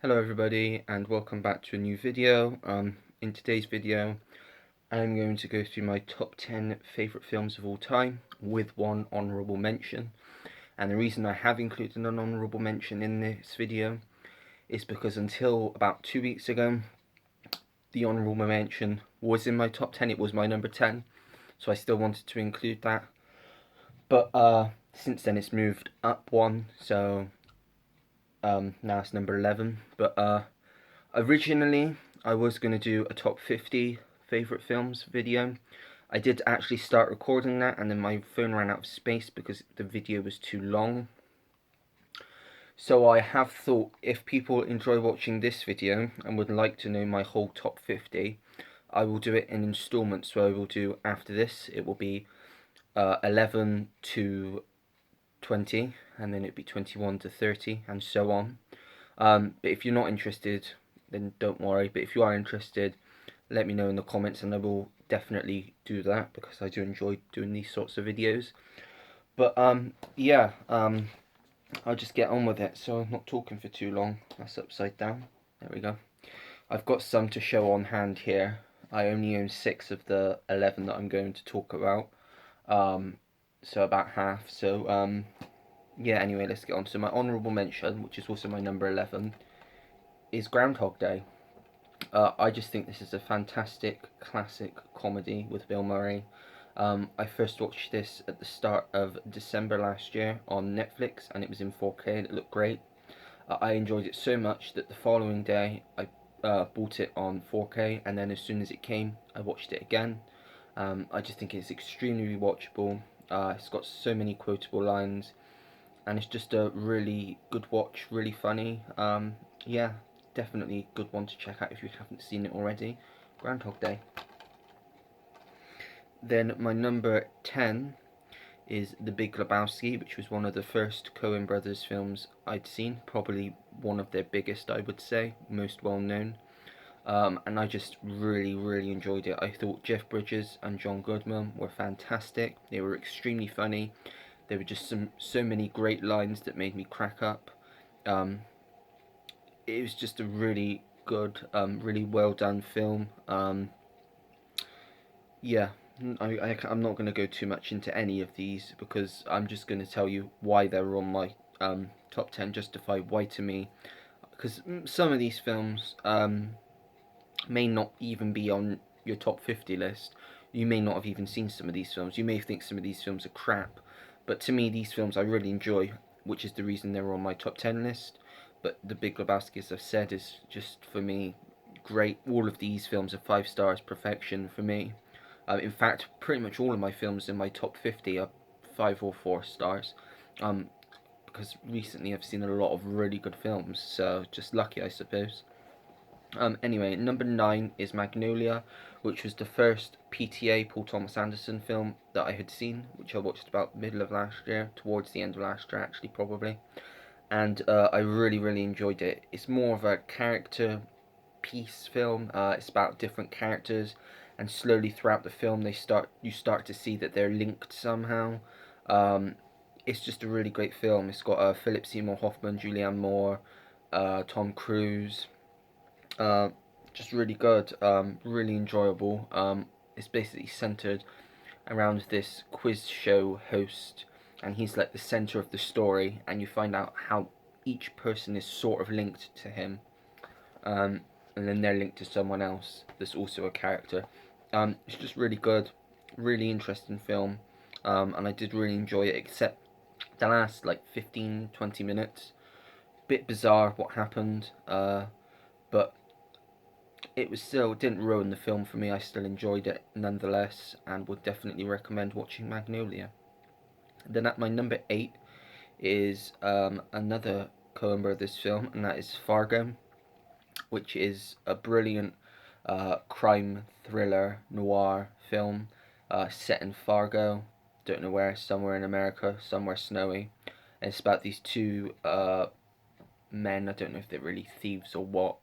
Hello everybody and welcome back to a new video. In today's video I'm going to go through my top 10 favourite films of all time with one honourable mention. And the reason I have included an honourable mention in this video is because until about 2 weeks ago the honourable mention was in my top 10, it was my number 10, so I still wanted to include that. But since then it's moved up one, so now it's number 11. But originally, I was going to do a top 50 favourite films video. I did actually start recording that and then my phone ran out of space because the video was too long. So I have thought if people enjoy watching this video and would like to know my whole top 50, I will do it in installments. So I will do after this, it will be 11 to 20 and then it'd be 21 to 30 and so on. But if you're not interested, then don't worry. But if you are interested, let me know in the comments and I will definitely do that because I do enjoy doing these sorts of videos. But yeah, I'll just get on with it, so I'm not talking for too long. That's upside down. There we go. I've got some to show on hand here. I only own 6 of the 11 that I'm going to talk about, so about half. So yeah, anyway, let's get on to my honourable mention, which is also my number 11, is Groundhog Day. I just think this is a fantastic classic comedy with Bill Murray. I first watched this at the start of December last year on Netflix and it was in 4K and it looked great. I enjoyed it so much that the following day I bought it on 4K, and then as soon as it came I watched it again. I just think it's extremely rewatchable. It's got so many quotable lines and it's just a really good watch, really funny. Yeah, definitely a good one to check out if you haven't seen it already. Groundhog Day. Then my number 10 is The Big Lebowski, which was one of the first Coen brothers films I'd seen, probably one of their biggest, I would say, most well known. And I just really enjoyed it. I thought Jeff Bridges and John Goodman were fantastic. They were extremely funny. There were just so many great lines that made me crack up. It was just a really good, really well done film. Yeah, I'm not going to go too much into any of these because I'm just going to tell you why they're on my top 10, justify why to me. Because some of these films may not even be on your top 50 list. You may not have even seen some of these films. You may think some of these films are crap. But to me, these films I really enjoy, which is the reason they're on my top 10 list. But The Big Lebowski, as I've said, is just, for me, great. All of these films are 5 stars, perfection for me. In fact, pretty much all of my films in my top 50 are 5 or 4 stars. Because recently I've seen a lot of really good films, so just lucky, I suppose. Anyway, number 9 is Magnolia, which was the first PTA, Paul Thomas Anderson film that I had seen, which I watched about middle of last year, towards the end of last year actually, probably. And I really enjoyed it. It's more of a character piece film. It's about different characters, and slowly throughout the film you start to see that they're linked somehow. It's just a really great film. It's got Philip Seymour Hoffman, Julianne Moore, Tom Cruise. Just really good, really enjoyable. It's basically centered around this quiz show host, and he's like the center of the story, and you find out how each person is sort of linked to him, and then they're linked to someone else that's also a character. It's just really good, really interesting film, and I did really enjoy it, except the last like 15-20 minutes. Bit bizarre what happened, but it didn't ruin the film for me. I still enjoyed it nonetheless and would definitely recommend watching Magnolia. Then at my number 8 is another Coen Brothers film, and that is Fargo, which is a brilliant crime thriller noir film set in Fargo. Don't know where, somewhere in America, somewhere snowy. And it's about these two men, I don't know if they're really thieves or what,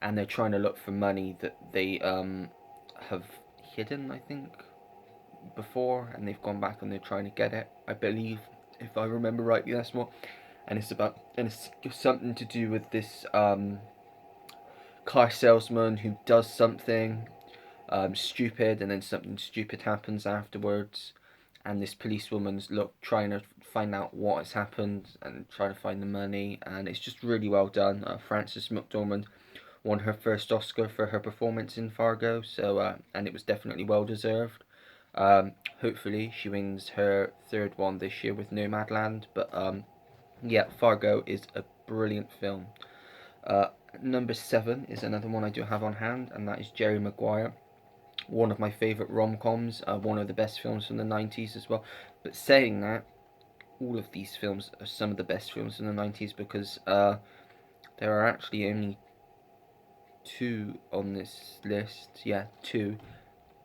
and they're trying to look for money that they have hidden, I think, before, and they've gone back and they're trying to get it, I believe, if I remember rightly. That's what. And it's something to do with this car salesman who does something stupid, and then something stupid happens afterwards, and this policewoman's trying to find out what has happened and trying to find the money, and it's just really well done. Frances McDormand won her first Oscar for her performance in Fargo, so and it was definitely well deserved. Hopefully she wins her third one this year with Nomadland, but yeah, Fargo is a brilliant film. Uh, Number 7 is another one I do have on hand, and that is Jerry Maguire, one of my favourite rom-coms, one of the best films from the 90s as well. But saying that, all of these films are some of the best films from the 90s, because there are actually only two on this list. Yeah, two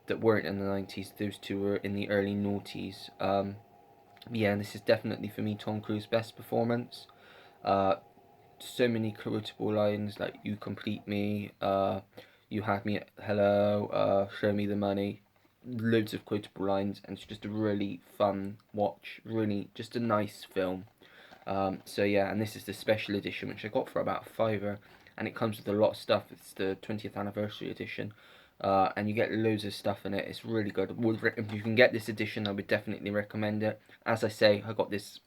that weren't in the 90s. Those two were in the early noughties. Yeah, and this is definitely for me Tom Cruise's best performance. Uh, so many quotable lines like "You complete me," "You had me at hello," "Show me the money." Loads of quotable lines, and it's just a really fun watch. Really, just a nice film. So yeah, and this is the special edition, which I got for about a fiver, and it comes with a lot of stuff. It's the 20th anniversary edition, and you get loads of stuff in it. It's really good. If you can get this edition, I would definitely recommend it. As I say, I got this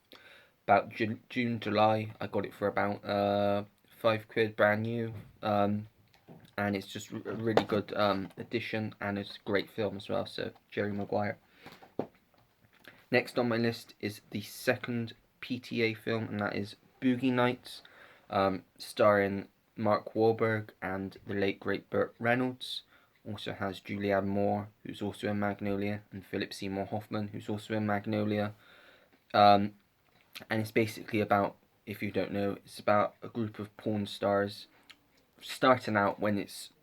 about June, July. I got it for about £5, brand new. And it's just a really good edition, and it's a great film as well. So Jerry Maguire. Next on my list is the second PTA film, and that is Boogie Nights, starring Mark Wahlberg and the late great Burt Reynolds. Also has Julianne Moore, who's also in Magnolia, and Philip Seymour Hoffman, who's also in Magnolia. Um, and it's basically about, if you don't know, it's about a group of porn stars starting out when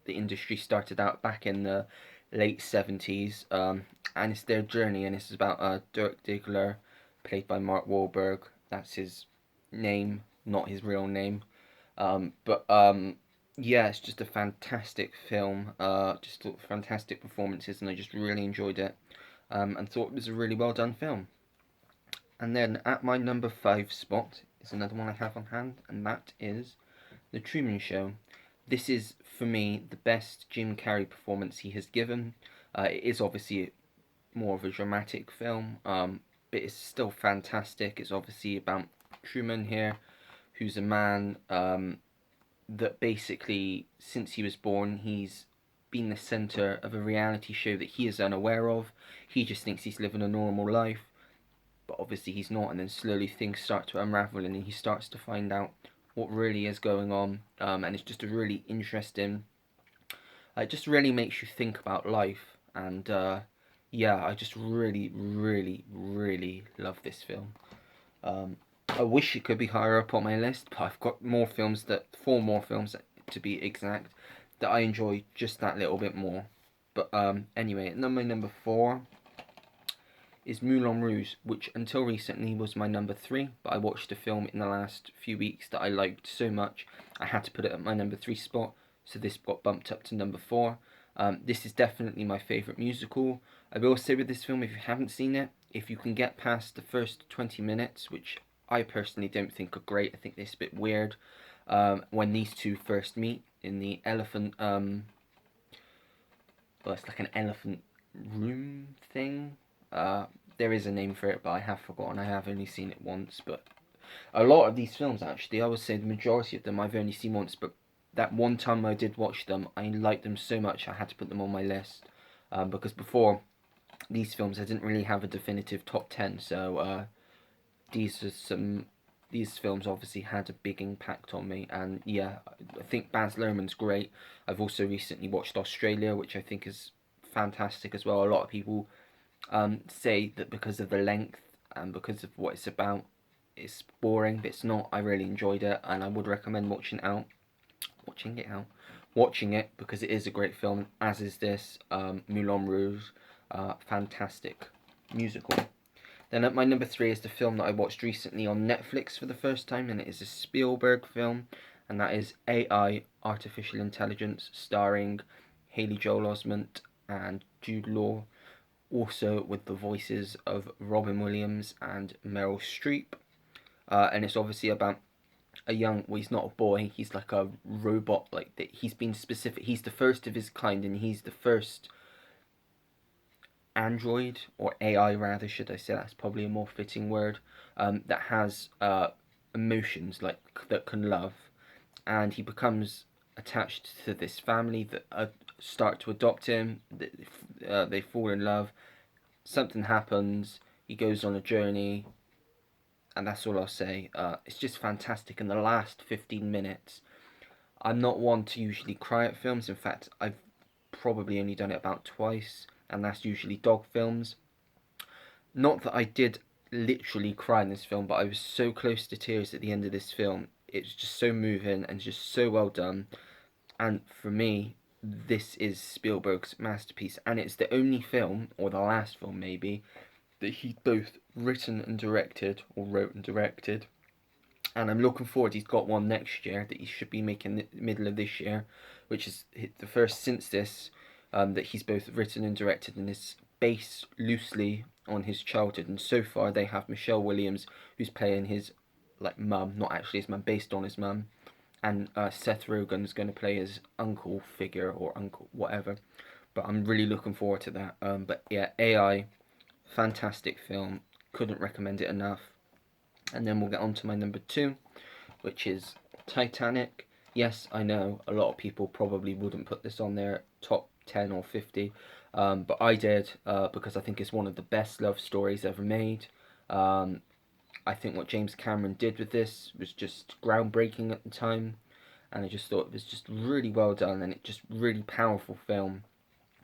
the industry started out back in the late 70s, and it's their journey, and it's about Dirk Diggler, played by Mark Wahlberg. That's his name, not his real name. But yeah, it's just a fantastic film. Just fantastic performances, and I just really enjoyed it, and thought it was a really well done film. And then at my number 5 spot is another one I have on hand, and that is The Truman Show. This is, for me, the best Jim Carrey performance he has given. It is obviously more of a dramatic film, but it's still fantastic. It's obviously about Truman here, who's a man that basically, since he was born, he's been the centre of a reality show that he is unaware of. He just thinks he's living a normal life, but obviously he's not, and then slowly things start to unravel, and he starts to find out what really is going on, and it's just a really interesting. It just really makes you think about life, and yeah, I just really, really, really love this film. I wish it could be higher up on my list, but I've got four more films to be exact, that I enjoy just that little bit more. But anyway, number 4 is Moulin Rouge, which until recently was my number 3, but I watched a film in the last few weeks that I liked so much, I had to put it at my number 3 spot, so this got bumped up to number 4. This is definitely my favourite musical. I will say with this film, if you haven't seen it, if you can get past the first 20 minutes, which I personally don't think are great, I think they're a bit weird, when these two first meet in the elephant, well, it's like an elephant room thing. Uh, there is a name for it, but I have forgotten. I have only seen it once. But a lot of these films, actually, I would say the majority of them I've only seen once. But that one time I did watch them, I liked them so much I had to put them on my list. Because before these films, I didn't really have a definitive top 10. So these are some. These films obviously had a big impact on me, and yeah, I think Baz Luhrmann's great. I've also recently watched Australia, which I think is fantastic as well. A lot of people say that because of the length and because of what it's about, it's boring, but it's not. I really enjoyed it, and I would recommend watching it because it is a great film. As is this Moulin Rouge, fantastic musical. Then at my number 3 is the film that I watched recently on Netflix for the first time, and it is a Spielberg film, and that is AI, Artificial Intelligence, starring Haley Joel Osment and Jude Law, also with the voices of Robin Williams and Meryl Streep. And it's obviously about a young, well, he's not a boy, he's like a robot, like that. He's been specific, he's the first of his kind, and he's the first android, or AI rather, should I say, that's probably a more fitting word, that has emotions, like that can love, and he becomes attached to this family that start to adopt him. They fall in love. Something happens. He goes on a journey, and that's all I'll say. It's just fantastic. In the last 15 minutes, I'm not one to usually cry at films. In fact, I've probably only done it about twice, and that's usually dog films. Not that I did literally cry in this film, but I was so close to tears at the end of this film. It's just so moving and just so well done. And for me, this is Spielberg's masterpiece, and it's the only film, or the last film maybe, that he both written and directed, or wrote and directed. And I'm looking forward. He's got one next year that he should be making the middle of this year, which is the first since this, that he's both written and directed, and is based loosely on his childhood. And so far, they have Michelle Williams, who's playing his like mum, not actually his mum, based on his mum, and Seth Rogen's going to play his uncle figure, or uncle whatever. But I'm really looking forward to that. But yeah, AI, fantastic film. Couldn't recommend it enough. And then we'll get on to my number two, which is Titanic. Yes, I know a lot of people probably wouldn't put this on their top 10 or 50, but I did, because I think it's one of the best love stories ever made. Um, I think what James Cameron did with this was just groundbreaking at the time, and I just thought it was just really well done, and it just really powerful film,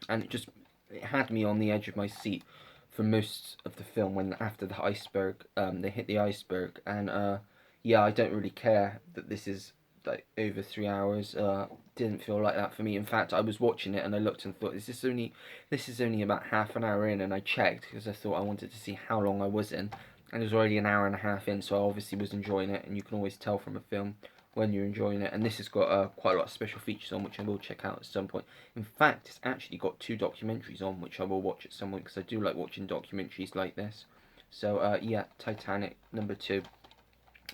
and it had me on the edge of my seat for most of the film, when after the iceberg, they hit the iceberg, and yeah, I don't really care that this is like over 3 hours. Didn't feel like that for me. In fact, I was watching it and I looked and thought, this is only about half an hour in, and I checked because I thought I wanted to see how long I was in, and it was already an hour and a half in, so I obviously was enjoying it, and you can always tell from a film when you're enjoying it. And this has got quite a lot of special features on, which I will check out at some point. In fact, it's actually got 2 documentaries on, which I will watch at some point, because I do like watching documentaries like this. So yeah, Titanic, number two.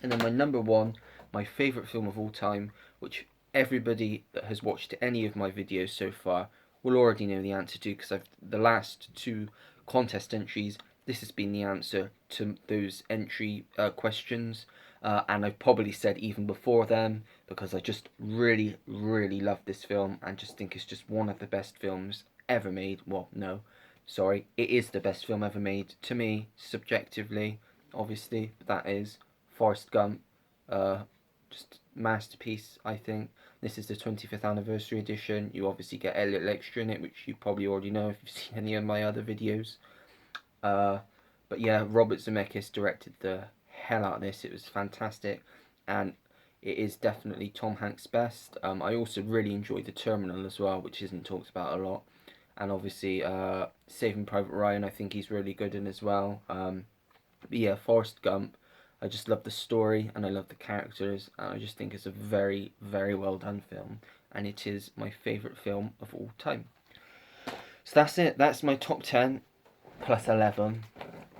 And then my number one, my favourite film of all time, which everybody that has watched any of my videos so far will already know the answer to, because the last 2 contest entries, this has been the answer to those entry questions, and I've probably said even before them, because I just really, really love this film, and just think it's just one of the best films ever made. Well, no, sorry, it is the best film ever made to me, subjectively, obviously, but that is Forrest Gump. Just masterpiece, I think. This is the 25th anniversary edition. You obviously get Elliot Extra in it, which you probably already know if you've seen any of my other videos. Uh, but yeah, Robert Zemeckis directed the hell out of this. It was fantastic, and it is definitely Tom Hanks' best. I also really enjoyed The Terminal as well, which isn't talked about a lot. And obviously, Saving Private Ryan, I think he's really good in as well. But yeah, Forrest Gump, I just love the story and I love the characters, and I just think it's a very, very well done film, and it is my favourite film of all time. So that's it. That's my top 10 plus 11.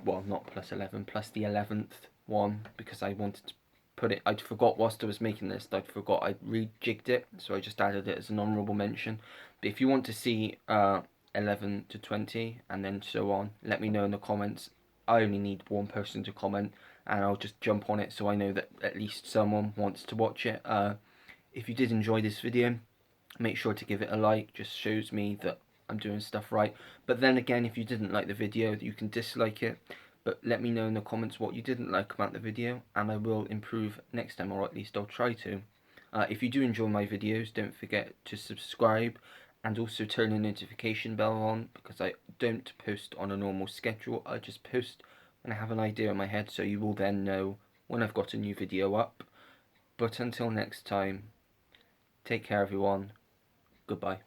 Well, not plus 11, plus the 11th one, because I wanted to put it. I forgot whilst I was making this, I forgot I rejigged it, so I just added it as an honourable mention. But if you want to see 11 to 20 and then so on, let me know in the comments. I only need one person to comment, and I'll just jump on it so I know that at least someone wants to watch it. If you did enjoy this video, make sure to give it a like. Just shows me that I'm doing stuff right. But then again, if you didn't like the video, you can dislike it, but let me know in the comments what you didn't like about the video, and I will improve next time, or at least I'll try to. If you do enjoy my videos, don't forget to subscribe, and also turn the notification bell on, because I don't post on a normal schedule. I just post when I have an idea in my head, so you will then know when I've got a new video up. But until next time, take care everyone. Goodbye.